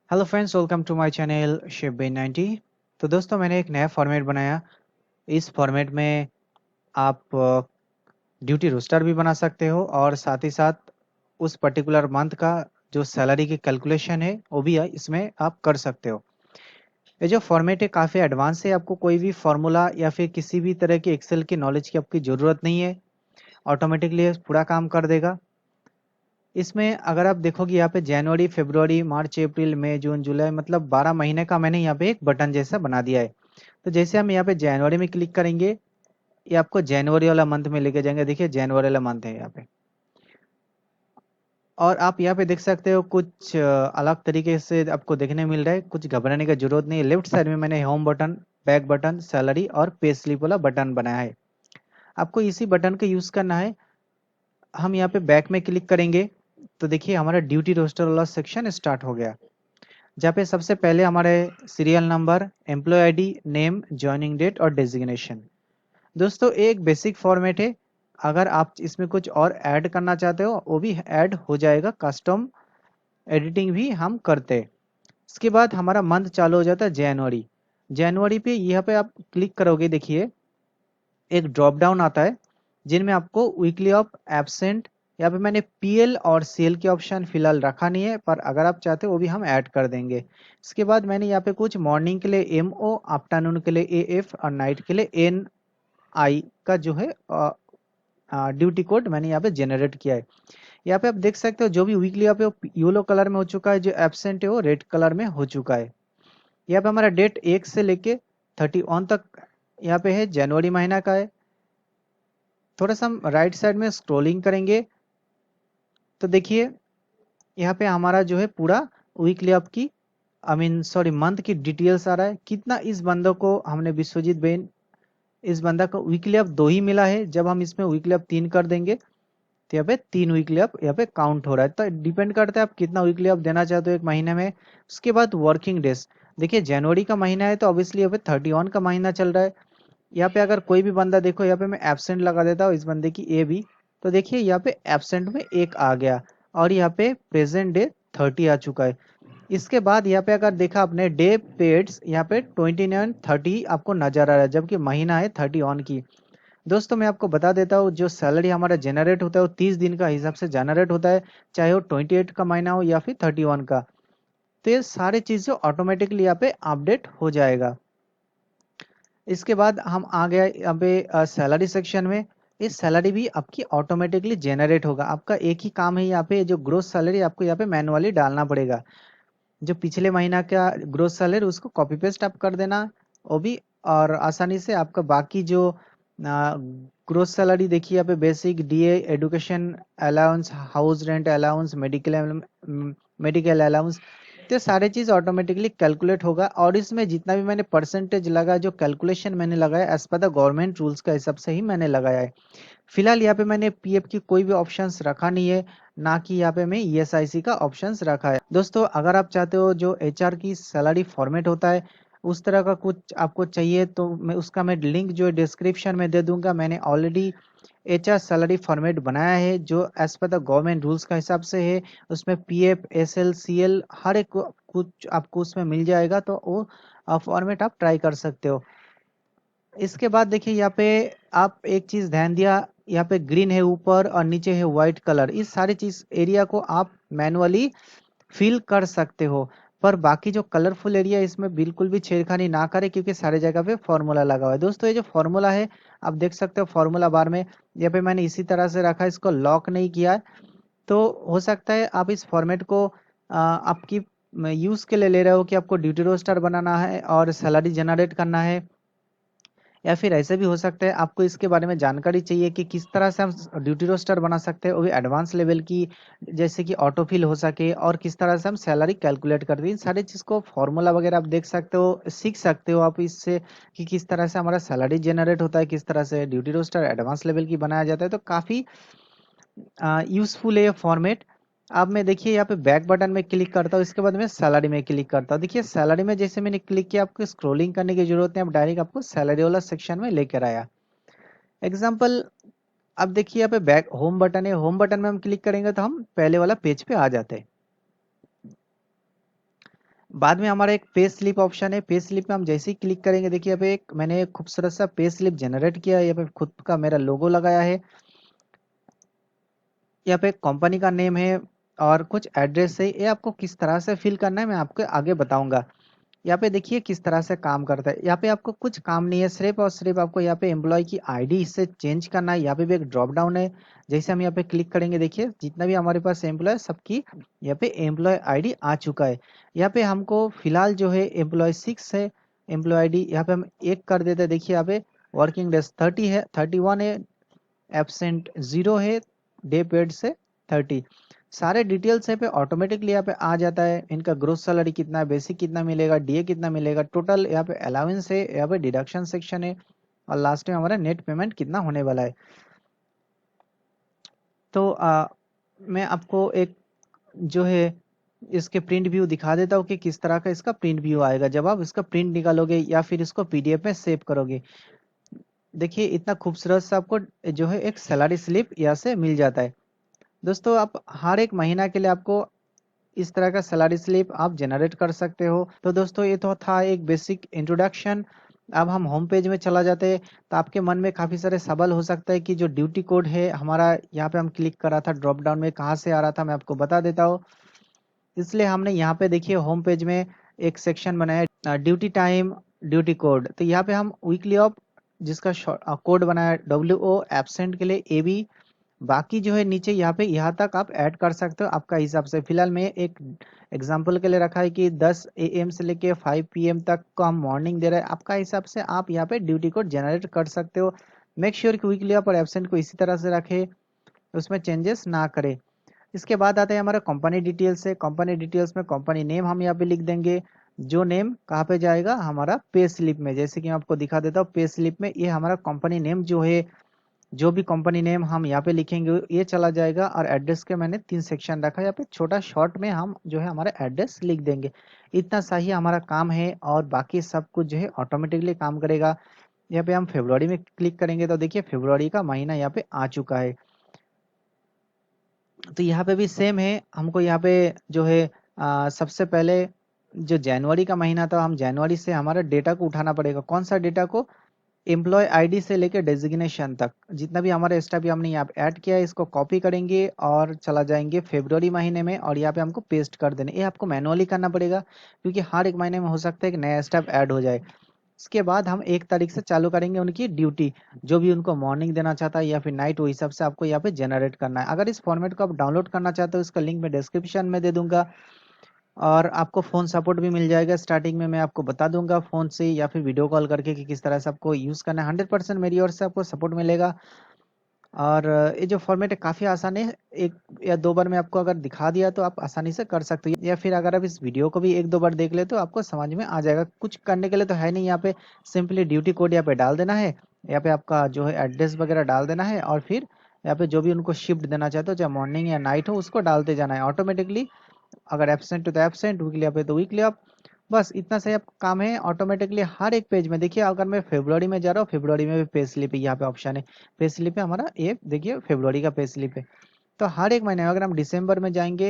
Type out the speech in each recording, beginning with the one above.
Hello friends, welcome to my channel शिप90। तो दोस्तों, मैंने एक नया फॉर्मेट बनाया। इस फॉर्मेट में आप ड्यूटी रोस्टर भी बना सकते हो और साथ ही साथ उस पर्टिकुलर मंथ का जो सैलरी की कैलकुलेशन है वो भी इसमें आप कर सकते हो। ये जो फॉर्मेट है काफ़ी एडवांस है। आपको कोई भी फार्मूला या फिर किसी भी तरह की एक्सेल की नॉलेज की आपकी ज़रूरत नहीं है। ऑटोमेटिकली पूरा काम कर देगा। इसमें अगर आप देखोगे यहाँ पे जनवरी, फरवरी, मार्च, अप्रैल, मई, जून, जुलाई, मतलब 12 महीने का मैंने यहाँ पे एक बटन जैसा बना दिया है। तो जैसे हम यहाँ पे जनवरी में क्लिक करेंगे, ये आपको जनवरी वाला मंथ में लेके जाएंगे। देखिए जनवरी वाला मंथ है यहाँ पे। और आप यहाँ पे देख सकते हो कुछ अलग तरीके से आपको देखने मिल रहा है। कुछ घबराने की जरूरत नहीं है। लेफ्ट साइड में मैंने home button, back button, salary और पे स्लिप वाला बटन बनाया है। आपको इसी बटन का यूज करना है। हम यहाँ पे बैक में क्लिक करेंगे तो देखिए हमारा ड्यूटी रोस्टर वाला सेक्शन स्टार्ट हो गया, जहाँ पे सबसे पहले हमारे serial number, employ ID, name, joining date और डेजिग्नेशन। दोस्तों, एक बेसिक फॉर्मेट है। अगर आप इसमें कुछ और ऐड करना चाहते हो वो भी ऐड हो जाएगा। कस्टम एडिटिंग भी हम करते हैं। इसके बाद हमारा मंथ चालू हो जाता है जनवरी। जनवरी पे यहाँ पे आप क्लिक करोगे, देखिए एक ड्रॉप डाउन आता है जिनमें आपको वीकली ऑफ एब्सेंट, यहाँ पे मैंने पीएल और सीएल के ऑप्शन फिलहाल रखा नहीं है, पर अगर आप चाहते हो वो भी हम ऐड कर देंगे। इसके बाद मैंने यहाँ पे कुछ मॉर्निंग के लिए एमओ, आफ्टरनून के लिए एएफ और नाइट के लिए एन आई का जो है ड्यूटी कोड मैंने यहाँ पे जनरेट किया है। यहाँ पे आप देख सकते हो जो भी वीकली यहाँ पे येलो कलर में हो चुका है, जो एब्सेंट है वो रेड कलर में हो चुका है। यहाँ पे हमारा डेट 1 से लेके 31 तक यहाँ पे है, जनवरी महीना का है। थोड़ा सा हम राइट साइड में स्क्रॉलिंग करेंगे तो देखिए यहाँ पे हमारा जो है पूरा वीकली आपकी मंथ की डिटेल्स आ रहा है। कितना इस बंदों को हमने, विश्वजीत बेन, इस बंदा को वीकली अप 2 ही मिला है। जब हम इसमें वीकली अप 3 कर देंगे तो यहाँ पे 3 वीकली अप यहाँ पे काउंट हो रहा है। तो डिपेंड करता है आप कितना वीकली अप देना चाहते हो एक महीने में। उसके बाद वर्किंग डेज, देखिए जनवरी का महीना है तो ऑब्वियसली यहाँ पे 31 का महीना चल रहा है। यहाँ पे अगर कोई भी बंदा, देखो यहाँ पे मैं एब्सेंट लगा देता हूँ इस बंदे की ए बी, तो देखिए यहाँ पे एब्सेंट में 1 आ गया और यहाँ पे प्रेजेंट डे 30 आ चुका है। इसके बाद यहाँ पे अगर देखा आपने डे पेड्स, यहाँ पे 29, 30 आपको नजर आ रहा है, जबकि महीना है 31 की। दोस्तों, मैं आपको बता देता हूँ जो सैलरी हमारा जनरेट होता है वो 30 दिन का हिसाब से जनरेट होता है, चाहे वो 28 का महीना हो या फिर 31 का। तो ये सारी चीजें ऑटोमेटिकली यहाँ पे अपडेट हो जाएगा। इसके बाद हम आ गए यहाँ पे सैलरी सेक्शन में। इस सैलरी भी आपकी ऑटोमेटिकली जनरेट होगा। आपका एक ही काम है, यहाँ पे जो ग्रोस सैलरी आपको यहाँ पे मैनुअली डालना पड़ेगा। जो पिछले महीना का ग्रोस सैलरी उसको कॉपी पेस्ट आप कर देना वो भी, और आसानी से आपका बाकी जो ग्रोस सैलरी, देखिए यहाँ पे basic, DA, education allowance, house rent allowance, medical allowance, तो सारे चीज़ ऑटोमेटिकली कैलकुलेट होगा। और इसमें जितना भी मैंने परसेंटेज लगा, जो कैलकुलेशन मैंने लगाया as per the government rules का हिसाब से ही मैंने लगाया है। फिलहाल यहाँ पे मैंने पीएफ की कोई भी ऑप्शंस रखा नहीं है, ना कि यहाँ पे मैं ईएसआईसी का ऑप्शंस रखा है। दोस्तों, अगर आप चाहते हो जो एचआर की सैलरी फॉर्मेट होता है उस तरह का कुछ आपको चाहिए तो मैं लिंक जो डिस्क्रिप्शन में दे दूंगा। मैंने ऑलरेडी एचआर सैलरी फॉर्मेट बनाया है जो as per the government rules का हिसाब से है। उसमें पीएफ, एसएल, सीएल हर एक कुछ आपको उसमें मिल जाएगा, तो वो फॉर्मेट आप ट्राई कर सकते हो। इसके बाद देखिए यहाँ पे आप एक चीज ध्यान दिया, यहाँ पे ग्रीन है ऊपर और नीचे है व्हाइट कलर। इस सारी चीज एरिया को आप मैनुअली फिल कर सकते हो, पर बाकी जो कलरफुल एरिया इसमें बिल्कुल भी छेड़खानी ना करें क्योंकि सारे जगह पे फॉर्मूला लगा हुआ है। दोस्तों, ये जो फॉर्मूला है आप देख सकते हो फॉर्मूला बार में, यहाँ पे मैंने इसी तरह से रखा है, इसको लॉक नहीं किया है। तो हो सकता है आप इस फॉर्मेट को आपकी यूज के लिए ले रहे हो कि आपको ड्यूटी रोस्टर बनाना है और सैलरी जनरेट करना है, या फिर ऐसे भी हो सकता है आपको इसके बारे में जानकारी चाहिए कि किस तरह से हम ड्यूटी रोस्टर बना सकते हैं, वो भी एडवांस लेवल की, जैसे कि ऑटो फिल हो सके, और किस तरह से हम सैलरी कैलकुलेट करते हैं। इन सारी चीज़ को फॉर्मूला वगैरह आप देख सकते हो, सीख सकते हो आप इससे कि किस तरह से हमारा सैलरी जनरेट होता है, किस तरह से ड्यूटी रोस्टर एडवांस लेवल की बनाया जाता है। तो काफ़ी यूजफुल है ये फॉर्मेट। अब मैं देखिए यहाँ पे बैक बटन में क्लिक करता हूँ, इसके बाद मैं सैलरी में क्लिक करता हूँ। देखिए सैलरी में जैसे मैंने क्लिक किया, आपको स्क्रॉलिंग करने की जरूरत नहीं, अब डायरेक्ट आपको सैलरी वाला सेक्शन में लेकर आया। एग्जाम्पल, अब देखिए यहाँ पे बैक होम बटन है, होम बटन में हम क्लिक करेंगे तो हम पहले वाला पेज पे आ जाते हैं। बाद में हमारा एक पे स्लिप ऑप्शन है। पे स्लिप में हम जैसे ही क्लिक करेंगे, देखिए यहाँ पे एक मैंने एक खूबसूरत सा पे स्लिप जनरेट किया है। यहाँ पे खुद का मेरा लोगो लगाया है, यहाँ पे कंपनी का नेम है और कुछ एड्रेस है। ये आपको किस तरह से फिल करना है मैं आपको आगे बताऊंगा। यहाँ पे देखिए किस तरह से काम करता है। यहाँ पे आपको कुछ काम नहीं है, सिर्फ और सिर्फ आपको यहाँ पे एम्प्लॉय की आईडी इससे चेंज करना है। यहाँ पे भी एक ड्रॉप डाउन है, जैसे हम यहाँ पे क्लिक करेंगे देखिए जितना भी हमारे पास एम्प्लॉय सबकी यहाँ पे एम्प्लॉय आईडी आ चुका है। यहाँ पे हमको फिलहाल जो है एम्प्लॉय 6 है एम्प्लॉय आईडी, यहाँ पे हम एक कर देते हैं। देखिए यहाँ पे वर्किंग डेज 30 है, 31 है, एब्सेंट 0 है, डे पेड से 30। सारे डिटेल्स यहाँ पे ऑटोमेटिकली यहाँ पे आ जाता है। इनका ग्रोस सैलरी कितना है, बेसिक कितना मिलेगा, डीए कितना मिलेगा, टोटल यहाँ पे अलाउंस है, यहाँ पे डिडक्शन सेक्शन है और लास्ट में हमारा नेट पेमेंट कितना होने वाला है। तो मैं आपको एक जो है इसके प्रिंट व्यू दिखा देता हूँ कि किस तरह का इसका प्रिंट व्यू आएगा जब आप इसका प्रिंट निकालोगे या फिर इसको पीडीएफ में सेव करोगे। देखिए इतना खूबसूरत सा आपको जो है एक सैलरी स्लिप यहाँ से मिल जाता है। दोस्तों आप हर एक महीना के लिए आपको इस तरह का सैलरी स्लिप आप जनरेट कर सकते हो। तो दोस्तों ये तो था एक बेसिक इंट्रोडक्शन। अब हम होम पेज में चला जाते हैं तो आपके मन में काफ़ी सारे सवाल हो सकता है कि जो ड्यूटी कोड है हमारा यहाँ पे हम क्लिक करा था ड्रॉप डाउन में कहाँ से आ रहा था, मैं आपको बता देता हूँ। इसलिए हमने यहाँ पे देखिए होम पेज में एक सेक्शन बनाया ड्यूटी टाइम ड्यूटी कोड। तो यहाँ पे हम वीकली ऑफ जिसका कोड बनाया WO एब्सेंट के लिए AB, बाकी जो है नीचे यहाँ पे यहाँ तक आप ऐड कर सकते हो आपका हिसाब से। फिलहाल मैं एक एग्जांपल के लिए रखा है कि 10 AM से लेके 5 PM तक को हम मॉर्निंग दे रहे हैं। आपका हिसाब से आप यहाँ पे ड्यूटी कोड जनरेट कर सकते हो। मेक श्योर कि वीकली ऑफ और एब्सेंट को इसी तरह से रखे, उसमें चेंजेस ना करें। इसके बाद आता है हमारा कंपनी डिटेल्स है। कंपनी डिटेल्स में कंपनी नेम हम यहाँ पे लिख देंगे, जो नेम कहाँ पे जाएगा हमारा पे स्लिप में। जैसे कि मैं आपको दिखा देता हूँ पे स्लिप में ये हमारा कंपनी नेम जो है, जो भी कंपनी नेम हम यहाँ पे लिखेंगे ये चला जाएगा। और एड्रेस के मैंने 3 सेक्शन रखा है, यहाँ पे छोटा शॉर्ट में हम जो है हमारा एड्रेस लिख देंगे। इतना सही हमारा काम है और बाकी सब कुछ जो है ऑटोमेटिकली काम करेगा। यहाँ पे हम फरवरी में क्लिक करेंगे तो देखिए फरवरी का महीना यहाँ पे आ चुका है। तो यहाँ पे भी सेम है, हमको यहाँ पे जो है सबसे पहले जो जनवरी का महीना था हम जनवरी से हमारा डेटा को उठाना पड़ेगा। कौन सा डेटा को, एम्प्लॉय आईडी से लेकर डेजिग्नेशन तक जितना भी हमारा स्टाफ हमने यहाँ पे ऐड किया है इसको कॉपी करेंगे और चला जाएंगे फरवरी महीने में और यहाँ पे हमको पेस्ट कर देने। ये आपको मैनुअली करना पड़ेगा क्योंकि हर एक महीने में हो सकता है कि नया स्टाफ ऐड हो जाए। इसके बाद हम 1 तारीख से चालू करेंगे उनकी ड्यूटी, जो भी उनको मॉर्निंग देना चाहता है या फिर नाइट, वो हिसाब से आपको यहाँ पे जनरेट करना है। अगर इस फॉर्मेट को आप डाउनलोड करना चाहते हो इसका लिंक मैं डिस्क्रिप्शन में दे दूंगा और आपको फ़ोन सपोर्ट भी मिल जाएगा। स्टार्टिंग में मैं आपको बता दूंगा फ़ोन से या फिर वीडियो कॉल करके कि किस तरह से आपको यूज़ करना है। 100% मेरी ओर से आपको सपोर्ट मिलेगा। और ये जो फॉर्मेट है काफ़ी आसान है, 1 या 2 बार मैं आपको अगर दिखा दिया तो आप आसानी से कर सकते हो, या फिर अगर आप इस वीडियो को भी 1-2 बार देख ले तो आपको समझ में आ जाएगा। कुछ करने के लिए तो है नहीं, यहाँ पे सिंपली ड्यूटी कोड यहाँ पे डाल देना है, यहाँ पे आपका जो है एड्रेस वगैरह डाल देना है और फिर यहाँ पे जो भी उनको शिफ्ट देना चाहते हो चाहे मॉर्निंग या नाइट हो उसको डालते जाना है ऑटोमेटिकली। अगर एब्सेंट हो तो एब्सेंट, वीकली ऑफ है तो वीकली ऑफ। बस इतना सही आपका काम है। ऑटोमेटिकली हर एक पेज में देखिए अगर मैं फरवरी में जा रहा हूँ फरवरी में भी पे स्लिप है, यहाँ पे ऑप्शन है पे स्लिप है हमारा, ये देखिए फरवरी का पे स्लिप है। तो हर एक महीने में अगर हम दिसंबर में जाएंगे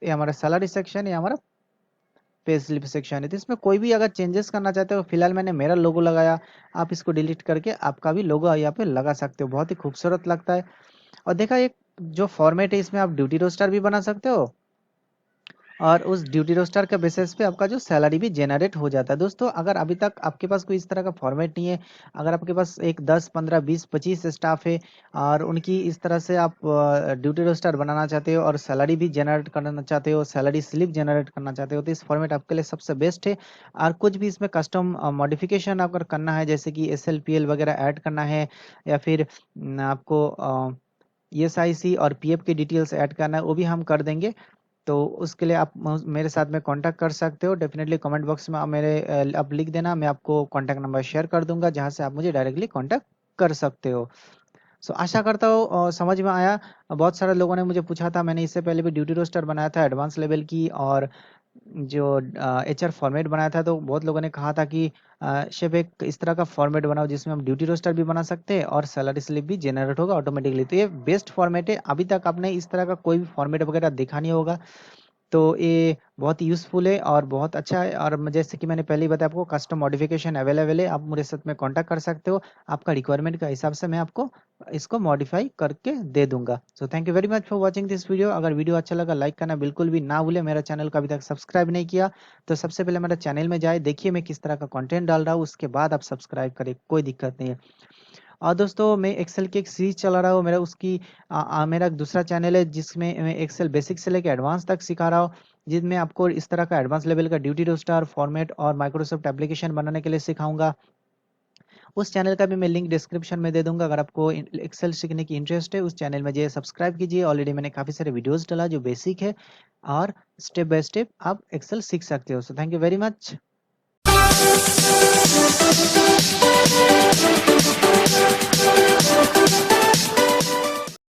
ये हमारा सैलरी सेक्शन है, हमारा पे स्लिप सेक्शन है। तो इसमें कोई भी अगर चेंजेस करना चाहते हो, फिलहाल मैंने मेरा लोगो लगाया, आप इसको डिलीट करके आपका भी लोगो यहाँ पे लगा सकते हो, बहुत ही खूबसूरत लगता है। और देखा एक जो फॉर्मेट है इसमें आप ड्यूटी रोस्टर भी बना सकते हो और उस ड्यूटी रोस्टर के बेसिस पे आपका जो सैलरी भी जनरेट हो जाता है। दोस्तों अगर अभी तक आपके पास कोई इस तरह का फॉर्मेट नहीं है, अगर आपके पास एक 10 15 20 25 स्टाफ है और उनकी इस तरह से आप ड्यूटी रोस्टर बनाना चाहते हो और सैलरी भी जनरेट करना चाहते हो, सैलरी स्लिप जनरेट करना चाहते हो, तो इस फॉर्मेट आपके लिए सबसे बेस्ट है। और कुछ भी इसमें कस्टम मॉडिफिकेशन अगर करना है जैसे कि SLPL वगैरह ऐड करना है या फिर आपको ESIC और PF की डिटेल्स ऐड करना है वो भी हम कर देंगे। तो उसके लिए आप मेरे साथ में कांटेक्ट कर सकते हो। डेफिनेटली कमेंट बॉक्स में आप आप लिख देना, मैं आपको कांटेक्ट नंबर शेयर कर दूंगा जहां से आप मुझे डायरेक्टली कांटेक्ट कर सकते हो। सो आशा करता हूँ समझ में आया। बहुत सारे लोगों ने मुझे पूछा था, मैंने इससे पहले भी ड्यूटी रोस्टर बनाया था एडवांस लेवल की और जो HR फॉर्मेट बनाया था, तो बहुत लोगों ने कहा था कि शेफ एक इस तरह का फॉर्मेट बनाओ जिसमें हम ड्यूटी रोस्टर भी बना सकते हैं और सैलरी स्लिप भी जनरेट होगा ऑटोमेटिकली। तो ये बेस्ट फॉर्मेट है, अभी तक आपने इस तरह का कोई भी फॉर्मेट वगैरह देखा नहीं होगा। तो ये बहुत यूज़फुल है और बहुत अच्छा है। और जैसे कि मैंने पहले ही बताया आपको, कस्टम मॉडिफिकेशन अवेलेबल है, आप मेरे साथ में कॉन्टैक्ट कर सकते हो। आपका रिक्वायरमेंट का हिसाब से मैं आपको इसको मॉडिफाई करके दे दूंगा। So thank you very much for watching this video. अगर वीडियो अच्छा लगा लाइक करना बिल्कुल भी ना भूले। मेरा चैनल को अभी तक सब्सक्राइब नहीं किया तो सबसे पहले मेरा चैनल में जाए, देखिए मैं किस तरह का कंटेंट डाल रहा हूँ, उसके बाद आप सब्सक्राइब करें, कोई दिक्कत नहीं है। और दोस्तों मैं एक्सेल की एक सीरीज चला रहा हूँ, मेरा उसकी मेरा दूसरा चैनल है जिसमें मैं एक्सेल बेसिक से लेकर एडवांस तक सिखा रहा हूँ, जिसमें आपको इस तरह का एडवांस लेवल का ड्यूटी रोस्टर फॉर्मेट और माइक्रोसॉफ्ट एप्लीकेशन बनाने के लिए सिखाऊंगा। उस चैनल का भी मैं लिंक डिस्क्रिप्शन में दे दूंगा। अगर आपको एक्सेल सीखने की इंटरेस्ट है उस चैनल में जाइए, सब्सक्राइब कीजिए। ऑलरेडी मैंने काफ़ी सारे वीडियोस डाला जो बेसिक है और स्टेप बाय स्टेप आप एक्सेल सीख सकते हो। So thank you very much.